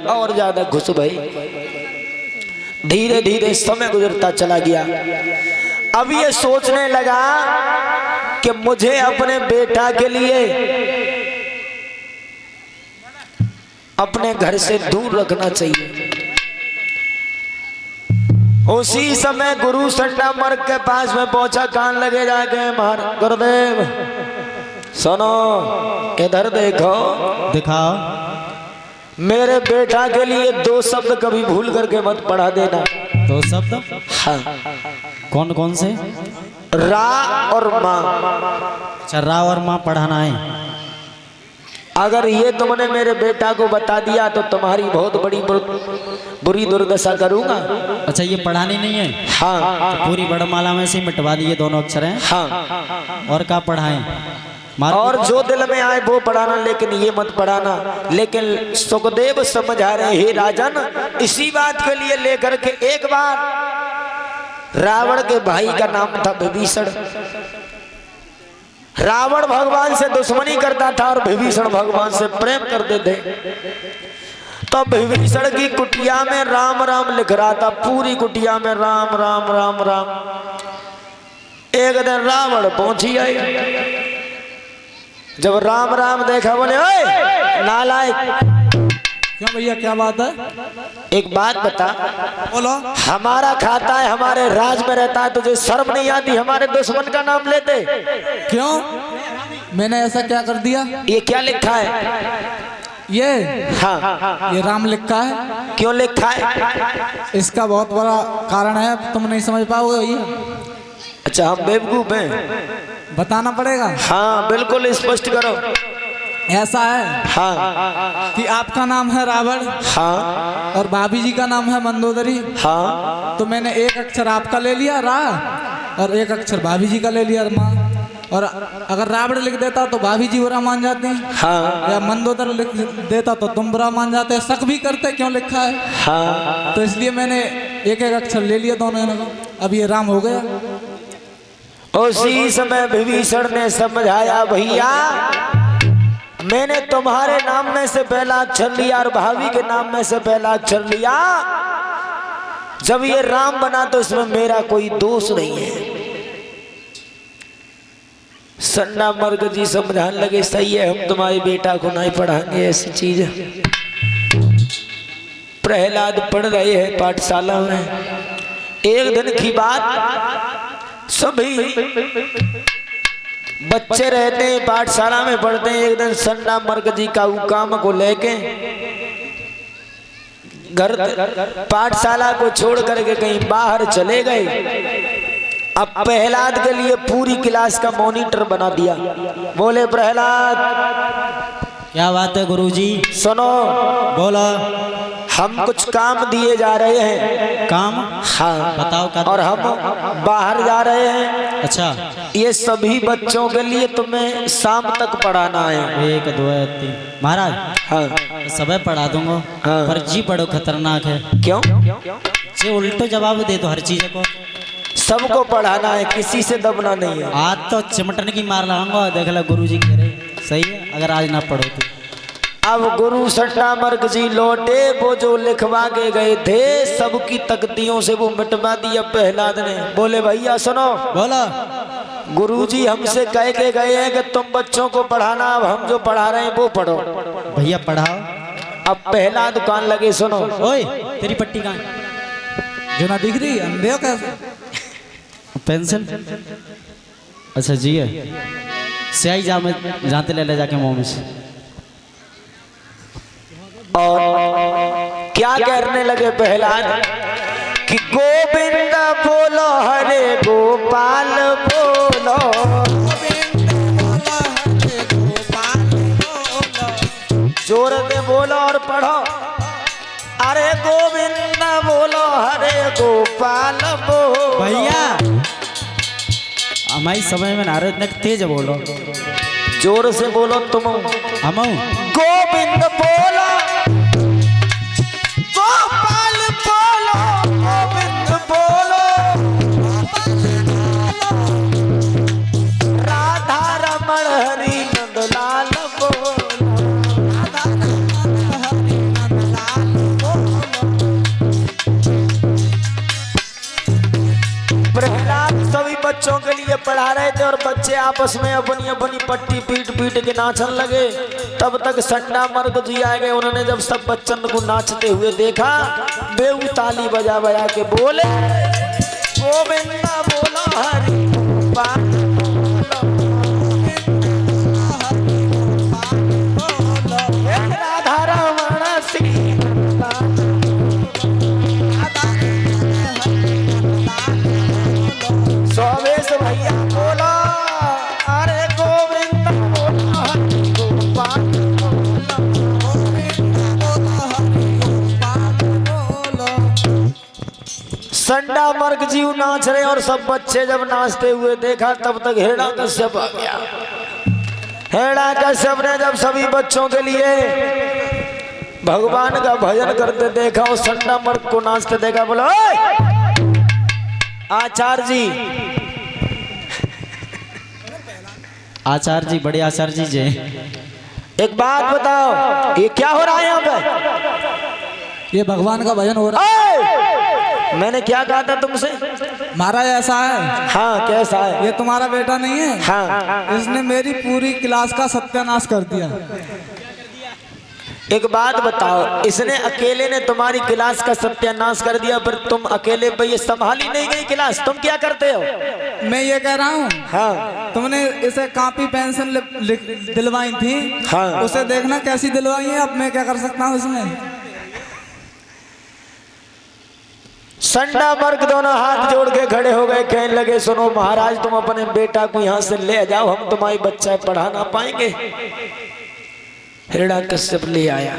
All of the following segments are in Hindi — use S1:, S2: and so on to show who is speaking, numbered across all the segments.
S1: और ज्यादा खुश भई। धीरे धीरे समय गुजरता चला गया। अब ये सोचने लगा कि मुझे अपने बेटा के लिए अपने घर से दूर रखना चाहिए। उसी समय गुरु संडा मर्ग के पास में पहुंचा, कान लगे जाके, महाराज गुरुदेव सुनो, इधर देखो,
S2: दिखाओ।
S1: मेरे बेटा के लिए 2 शब्द कभी भूल करके मत पढ़ा देना।
S2: 2 शब्द?
S1: हाँ।
S2: कौन कौन से?
S1: रा और माँ।
S2: अच्छा, रा और माँ पढ़ाना है।
S1: अगर ये तुमने मेरे बेटा को बता दिया तो तुम्हारी बहुत बड़ी बुरी दुर्दशा करूंगा।
S2: अच्छा, ये पढ़ानी नहीं है?
S1: हाँ।
S2: तो पूरी वर्णमाला में से मिटवा दिए दोनों अक्षर हैं।
S1: हाँ।
S2: और क्या पढ़ाएं?
S1: और जो दिल में आए वो पढ़ाना, लेकिन ये मत पढ़ाना। लेकिन सुखदेव समझा रहे, हे राजन, इसी बात के लिए लेकर के एक बार रावण के भाई का नाम था विभीषण। रावण भगवान से दुश्मनी करता था और विभीषण भगवान से प्रेम करते थे। तो विभीषण की कुटिया में राम राम लिख रहा था, पूरी कुटिया में राम राम राम राम। एक दिन रावण पहुंची आई, जब राम राम देखा बोले, ओए नालायक।
S3: क्यों भैया, क्या बात है?
S1: एक बात बता,
S3: बोलो।
S1: हमारा खाता है, हमारे राज में रहता है, तुझे शर्म नहीं आती हमारे दुश्मन का नाम लेते?
S3: क्यों, मैंने ऐसा क्या कर दिया?
S1: ये क्या लिखा है?
S3: ये
S1: हाँ,
S3: ये राम लिखा है।
S1: क्यों लिखा है?
S3: इसका बहुत बड़ा कारण है, तुम नहीं समझ पाओगे भैया।
S1: अच्छा, हम बेवकूफ हैं?
S3: बताना पड़ेगा।
S1: हाँ बिल्कुल, स्पष्ट करो।
S3: ऐसा है
S1: हाँ
S3: कि आपका नाम है रावण,
S1: हाँ,
S3: और भाभी जी का नाम है मंदोदरी।
S1: हाँ।
S3: तो मैंने एक अक्षर आपका ले लिया रा, और एक अक्षर भाभी जी का ले लिया माँ। और अगर रावण लिख देता तो भाभी जी बुरा मान जाते हैं,
S1: हाँ।
S3: या मंदोदर लिख देता तो तुम बुरा मान जाते हैं। शक भी करते क्यों लिखा है।
S1: हाँ।
S3: तो इसलिए मैंने एक एक अक्षर ले लिया दोनों ने। अब ये राम हो गया।
S1: उसी समय विभीषण ने समझाया, भैया मैंने तुम्हारे नाम में से पहला अक्षर लिया और भाभी के नाम में से पहला अक्षर लिया। जब ये राम बना तो इसमें मेरा कोई दोष नहीं है। सन्ना मर्ग जी समझाने लगे, सही है, हम तुम्हारे बेटा को नहीं पढ़ाएंगे ऐसी चीज। प्रहलाद पढ़ रहे हैं पाठशाला में। एक दिन की बात, सभी बच्चे रहते हैं पाठशाला में पढ़ते हैं। एक दिन सन्ना मर्ग जी का काम को लेके घर पाठशाला को छोड़ करके कहीं बाहर चले गए। अब प्रहलाद के लिए पूरी क्लास का मॉनिटर बना दिया। बोले, प्रहलाद
S2: क्या बात है गुरुजी?
S1: सुनो,
S2: बोला।
S1: हम कुछ काम दिए जा रहे हैं।
S2: काम?
S1: हाँ
S2: बताओ क्या?
S1: और हम बाहर जा रहे हैं।
S2: अच्छा,
S1: ये सभी बच्चों के लिए तुम्हें शाम तक पढ़ाना है।
S2: 1 2 3 महाराज।
S1: हाँ
S2: सब पढ़ा दूंगा।
S1: हाँ।
S2: पर जी बड़ो खतरनाक है।
S1: क्यों?
S2: जी उल्टो जवाब दे दो हर चीज को।
S1: सबको पढ़ाना है, किसी से दबना नहीं है।
S2: आज तो चिमटन की मार लगाऊंगा। देख ला गुरुजी कह रहे सही है, अगर आज ना पढ़ो तो।
S1: अब गुरु सट्टा मर्ग जी लौटे, वो जो लिखवा के गए थे सबकी तख्तियों से वो मिटवा दिया प्रहलाद ने। बोले, भैया सुनो,
S2: बोला।
S1: गुरुजी हमसे कह के गए हैं कि तुम बच्चों को पढ़ाना, अब हम जो पढ़ा रहे हैं वो पढ़ो।
S2: भैया पढ़ाओ।
S1: अब पहला दुकान लगे, सुनो।
S2: ओए तेरी पट्टी कहाँ?
S3: जो ना दिख रही, अंधे हो कैसे?
S2: पेंसिल? अच्छा जी है। स्याही जाते ले जाके मुंह में से।
S1: और क्या करने लगे प्रहलाद कि गोविंद बोलो, हरे गोपाल बोलो, जोर दे बोलो और पढ़ो। अरे गोविंद बोलो, हरे गोपाल बोलो।
S2: भैया हमारी समय में नारद ने तेज बोलो।
S1: जोर से बोलो तुम।
S2: हम
S1: गोविंद बोलो, गोपाल बोलो, गोविंद बोलो, राधा रमण हरि नंदलाल बोलो। चढ़ा रहे थे और बच्चे आपस में अपनी अपनी पट्टी पीट पीट के नाचन लगे। तब तक संडा मर्ग जी आ गए। उन्होंने जब सब बच्चन को नाचते हुए देखा, बेऊ ताली बजा बजा के बोले, गोविंदा बोला हरि राधा रमण सीता। सोमेश भैया बोला, अरे गोविंदा बोला हरि गोपाल संडा मर्ग जीव नाच रहे और सब बच्चे जब नाचते हुए देखा, तब तक हिरण्यकश्यप आ गया। हिरण्यकश्यप ने जब सभी बच्चों के लिए भगवान का भजन करते देखा और संडा मर्ग को नाचते देखा, बोला आचार्य जी,
S2: आचार्य जी, बड़े आचार्य जी
S1: एक बात बताओ, ये क्या हो रहा है यहाँ पे?
S3: ये भगवान का भजन हो रहा है।
S1: मैंने क्या कहा था तुमसे?
S3: महाराज ऐसा है।
S1: हाँ, कैसा है?
S3: ये तुम्हारा बेटा नहीं है।
S1: हाँ।
S3: इसने मेरी पूरी क्लास का सत्यानाश कर दिया।
S1: एक बात बताओ, इसने अकेले ने तुम्हारी क्लास का सत्यानाश कर दिया, पर तुम अकेले पे ये संभाली नहीं गई क्लास, तुम क्या करते हो?
S3: मैं ये कह रहा हूँ,
S1: हाँ,
S3: तुमने इसे कॉपी पेंसिल दिलवाई थी।
S1: हाँ।
S3: उसे देखना कैसी दिलवाई है। अब मैं क्या कर सकता हूँ इसमें?
S1: संडा मर्ग दोनों हाथ जोड़ के खड़े हो गए, कहने लगे, सुनो महाराज, तुम अपने बेटा को यहाँ से ले जाओ, हम तुम्हारी बच्चा पढ़ा ना पाएंगे। हिरण्यकश्यप ले आया,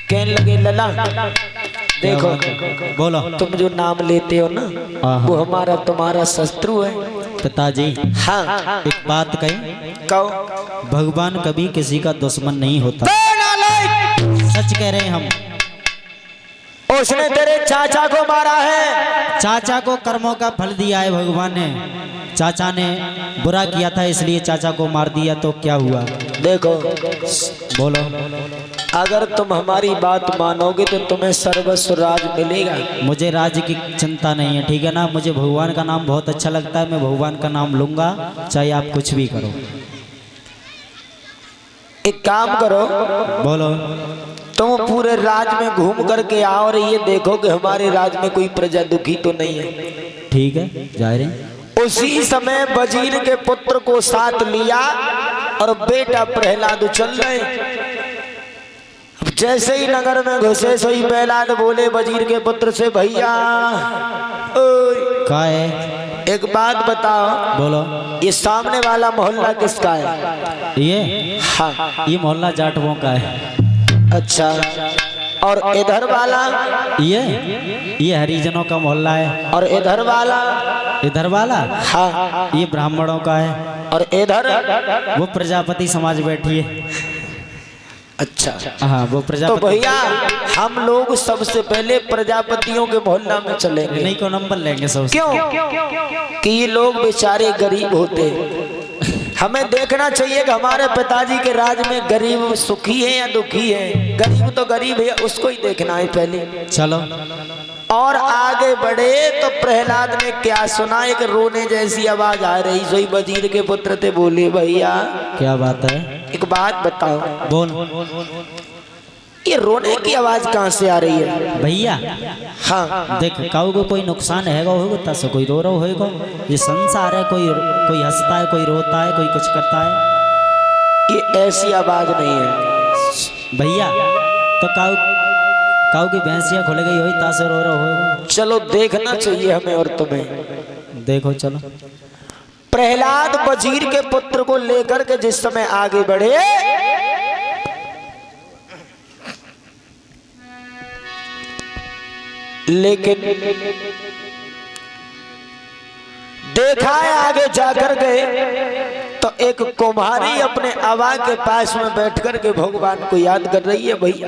S1: कहने लगे, लला देखो,
S2: बोलो।
S1: तुम जो नाम लेते हो ना, वो हमारा तुम्हारा शत्रु है।
S2: पिताजी,
S1: हाँ,
S2: एक बात कही,
S1: कहो।
S2: भगवान कभी किसी का दुश्मन नहीं होता। सच कह रहे हैं हम।
S1: उसने तेरे चाचा को मारा है।
S2: चाचा को कर्मों का फल दिया है भगवान ने। चाचा ने बुरा किया था इसलिए चाचा को मार दिया, तो क्या हुआ?
S1: देखो,
S2: बोलो।
S1: अगर तुम हमारी बात मानोगे तो तुम्हें सर्वस्व राज मिलेगा।
S2: मुझे राज्य की चिंता नहीं है, ठीक है ना? मुझे भगवान का नाम बहुत अच्छा लगता है, मैं भगवान का नाम लूंगा, चाहे आप कुछ भी करो।
S1: एक काम करो,
S2: बोलो।
S1: तुम पूरे राज में घूम करके आओ और ये देखो कि हमारे राज में कोई प्रजा दुखी तो नहीं है।
S2: ठीक है, जा रहे हैं।
S1: उसी समय वजीर के पुत्र को साथ लिया और बेटा प्रहलाद चल रहे। अब जैसे ही नगर में घुसे, सही प्रहलाद बोले वजीर के पुत्र से, भैया
S2: क्या है?
S1: एक बात बताओ,
S2: बोलो।
S1: ये सामने वाला मोहल्ला किसका है?
S2: ये
S1: हाँ,
S2: ये मोहल्ला जाटवों का है।
S1: अच्छा, और इधर वाला?
S2: ये हरिजनों का मोहल्ला है।
S1: और इधर वाला?
S2: इधर वाला?
S1: हाँ,
S2: ये ब्राह्मणों का है।
S1: और इधर?
S2: वो प्रजापति समाज बैठी है।
S1: अच्छा,
S2: हाँ, वो
S1: तो
S2: प्रजापति।
S1: भैया हम लोग सबसे पहले प्रजापतियों के मोहल्ला में चलेंगे।
S2: नहीं को नंबर लेंगे सब।
S1: क्यों? कि ये लोग बेचारे गरीब होते, हमें देखना चाहिए कि हमारे पिताजी के राज में गरीब सुखी है या दुखी है। गरीब तो गरीब है, उसको ही देखना है पहले।
S2: चलो।
S1: और आगे बढ़े तो प्रहलाद ने क्या सुना, एक रोने जैसी आवाज आ रही। सोई वजीर के पुत्र थे, बोले भैया
S2: क्या बात है?
S1: एक बात बताओ,
S2: बोल।
S1: ये रोने की आवाज कहाँ से आ रही है?
S2: भैया
S1: हाँ,
S2: देख, काऊ को कोई नुकसान हैगा होगा, तस कोई रो रहा होगा। ये संसार है, कोई कोई हंसता है, कोई रोता है, कोई कुछ करता है।
S1: ये ऐसी आवाज नहीं है
S2: भैया। तो काऊ की भैंसियाँ खुल गई हुई, ताश रो रहा होगा।
S1: चलो देखना चाहिए हमें और तुम्हें।
S2: देखो, चलो।
S1: प्रहलाद वजीर के पुत्र को लेकर के जिस समय आगे बढ़े, लेकिन देखा है आगे जाकर गए तो एक कुम्हारी अपने आवा के पास में बैठ कर के भगवान को याद कर रही है। भैया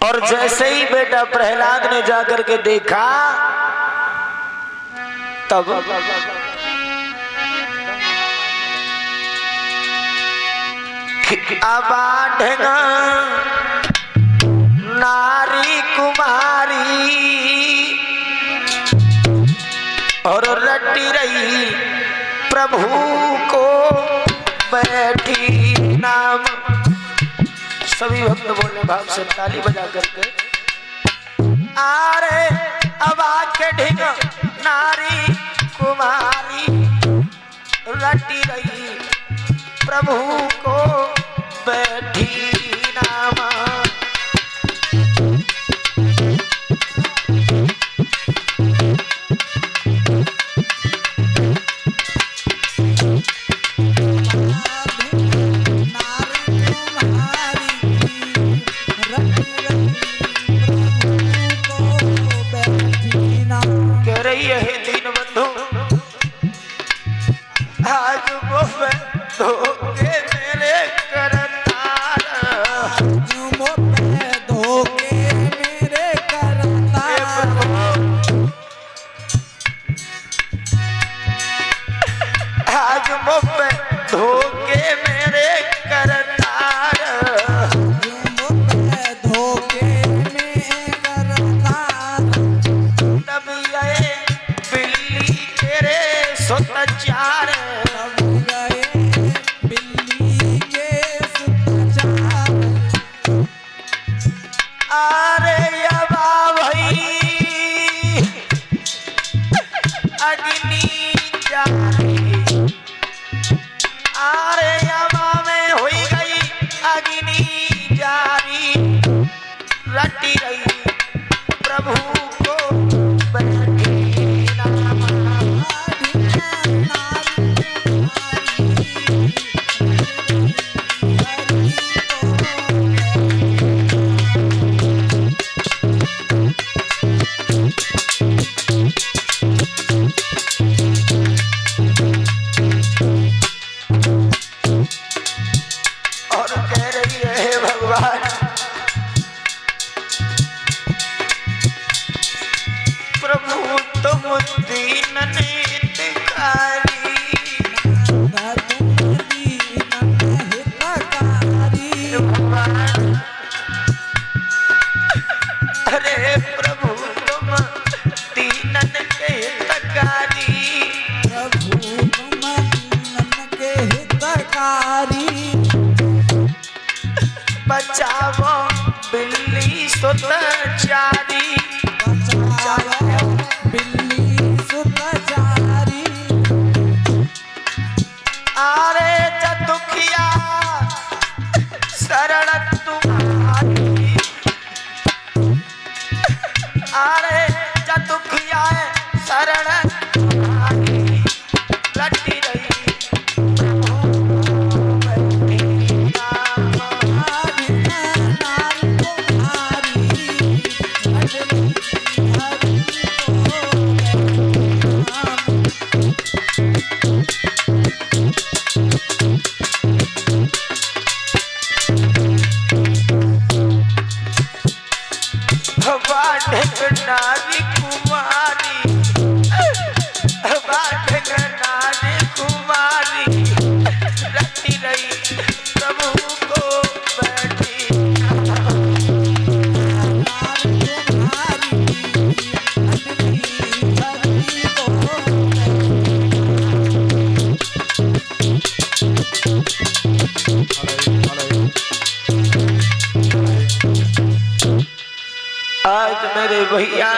S1: और जैसे ही बेटा प्रहलाद ने जाकर के देखा, तब अबाढ़गा नारी कुमारी और रटी रही प्रभु को बैठी नाम। सभी भक्त बोले भाव से ताली बजा करके आरे अब आके ढिंग नारी कुमारी रटी रही प्रभु को बैठी नाम। कह रही है दीन बंधु आज वो धोखे मेरे करतार,
S3: धोखे मेरे करतार,
S1: आज वो धोखे मेरे करतार,
S3: धोखे में करतार।
S1: तब ये बिल्ली तेरे सुतचार, अरे यबा भई अग्नि जारी, अरे यबा में हुई गई अग्नि जारी, रटी रही प्रभु को बैठी नाम। और कह रही है भगवान प्रभु तुम दीन हितकारी, भगवान अरे प्रभु तुम दीन के हितकारी, बचावो बिल्ली सुतचारी, आरे चतुखिया शरण तुम्हारी, आरे चतुखिया शरण तुम्हारी, रटी रही नारी कुमारी, नारी कुमारी रटी रही प्रभु को बैठी। आज मेरे भैया